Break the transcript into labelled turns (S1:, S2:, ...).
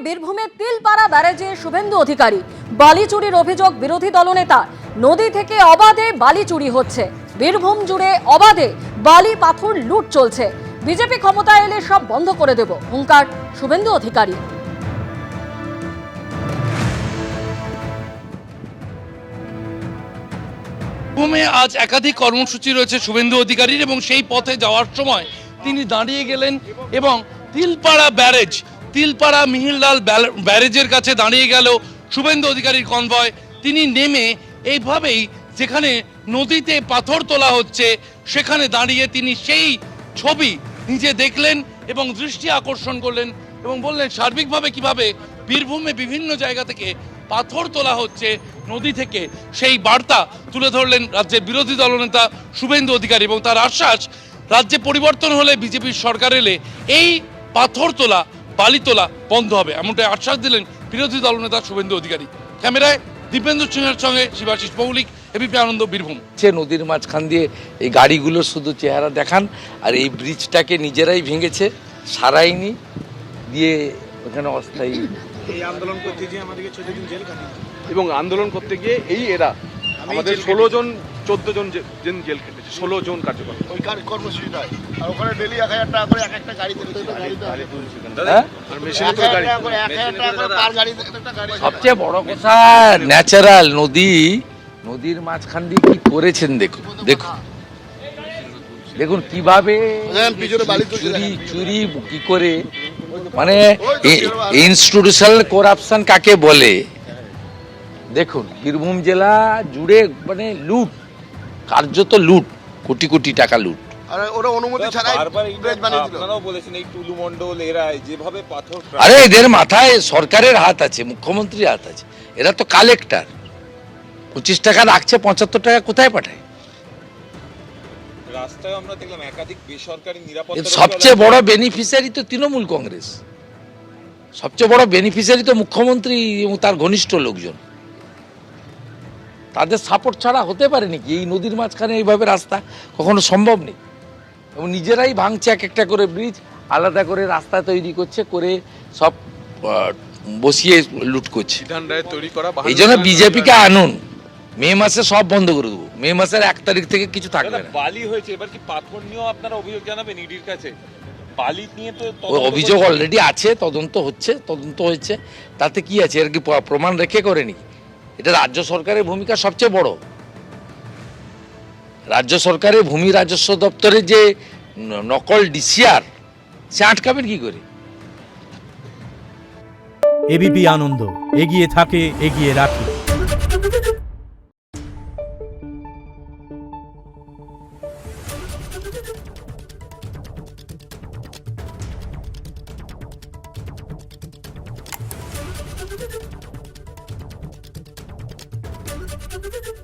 S1: বীরভূমে তিলপাড়া ব্যারেজে শুভেন্দু অধিকারী বালি চুরির অভিযোগ বিরোধী দলনেতা। নদী থেকে অবাধে বালি চুরি হচ্ছে, বীরভূম জুড়ে অবাধে বালি পাথর লুট চলছে। বিজেপি ক্ষমতায় এলে সব বন্ধ করে দেব, হুঙ্কার শুভেন্দু অধিকারী।
S2: বীরভূমে আজ একাধিক কর্মসূচি রয়েছে শুভেন্দু অধিকারীর এবং সেই পথে যাওয়ার সময় তিনি দাঁড়িয়ে গেলেন এবং তিলপাড়া মিহিরলাল ব্যারেজের কাছে দাঁড়িয়ে গেল শুভেন্দু অধিকারীর কনভয়। তিনি নেমে এইভাবেই যেখানে নদীতে পাথর তোলা হচ্ছে সেখানে দাঁড়িয়ে তিনি সেই ছবি নিজে দেখলেন এবং দৃষ্টি আকর্ষণ করলেন এবং বললেন সার্বিকভাবে কিভাবে বীরভূমে বিভিন্ন জায়গা থেকে পাথর তোলা হচ্ছে নদী থেকে, সেই বার্তা তুলে ধরলেন রাজ্যের বিরোধী দলনেতা শুভেন্দু অধিকারী এবং তার আশ্বাস রাজ্যে পরিবর্তন হলে বিজেপির সরকার এলে এই পাথর তোলা বালি তোলা বন্ধ হবে, এমনটাই আশ্বাস দিলেন বিরোধী দলনেতা শুভেন্দু অধিকারী। ক্যামেরায় দীপেন্দ্র সিংহের সঙ্গে শিবাশিস মৌলিক, এবিপি আনন্দ, বীরভূম।
S3: নদীর মাঝখান দিয়ে এই গাড়িগুলোর শুধু চেহারা দেখান, আর এই ব্রিজটাকে নিজেরাই ভেঙেছে, সারাইনি দিয়ে ওখানে অস্থায়ী
S4: এই আন্দোলন করতে গিয়ে আমাদেরকে 14 দিন জেল কাটিয়েছে এবং আন্দোলন করতে গিয়ে এরা আমাদের 16 জন 14 জন জেল কেটেছে, 16 জন কার্যকর
S5: ওই কর্মসূচিটা। আর ওখানে ডেলি 1000 টাকা করে একটা গাড়িতে আর মেশিনে তো গাড়ি 1000 টাকা করে পার গাড়িতে একটা গাড়ি।
S3: সবচেয়ে বড় কথা ন্যাচারাল নদীর মাঝখান দিয়ে কি করেছেন দেখুন দেখুন কিভাবে চুরি কি করে, মানে ইনস্টিটিউশনাল করাপশন কাকে বলে দেখুন। বীরভূম জেলা জুড়ে মানে লুট, কার্যত লুট, কোটি কোটি টাকা লুট।
S5: আর ওরা অনুমতি ছাড়াই ব্রিজ বানিয়ে দিল।
S4: আপনারাও বলেছেন এই টুলু মণ্ডল এরা যেভাবে পাথর,
S3: আরে এদের মাথায় সরকারের হাত আছে, মুখ্যমন্ত্রীর হাত আছে। এরা তো কালেক্টর, 25 টাকা রাখছে, 75 টাকা কোথায় পাঠায়?
S4: রাস্তায় আমরা দেখলাম একাধিক বেসরকারি নিরাপত্তা।
S3: সবচেয়ে বড় বেনিফিশিয়ারি তো তৃণমূল কংগ্রেস, সবচেয়ে বড় বেনিফিশিয়ারি তো মুখ্যমন্ত্রী এবং তার ঘনিষ্ঠ লোকজন। তাদের সাপোর্ট ছাড়া হতে পারে নাকি এই নদীর মাঝখানে এইভাবে রাস্তা? কখনো সম্ভব নেই। এবং নিজেরাই ভাঙছে এক একটা করে ব্রিজ, আলাদা করে রাস্তা তৈরি করছে, করে সব বসিয়ে লুট করছে। এই জন্য বিজেপিকে আনুন, মে মাসে সব বন্ধ করে দেবো। মে মাসের 1 তারিখ থেকে কিছু থাকবে না।
S4: বালি হয়েছে, এবার কি পাথর নিয়েও আপনারা অভিযোগ জানাবেন ইডির কাছে? বালি নিয়ে তো
S3: অভিযোগ অলরেডি আছে, তদন্ত হচ্ছে, তাতে কি আছে? এর কি প্রমাণ রেখে করে নাকি? এটা রাজ্য সরকারের ভূমিকা সবচেয়ে বড়। রাজ্য সরকারের ভূমি রাজস্ব দপ্তরের যে নকল ডিসিআর, সে আটকাবেন কি করে?
S6: এবিপি আনন্দ, এগিয়ে থাকে, এগিয়ে রাখে।
S7: Thank you.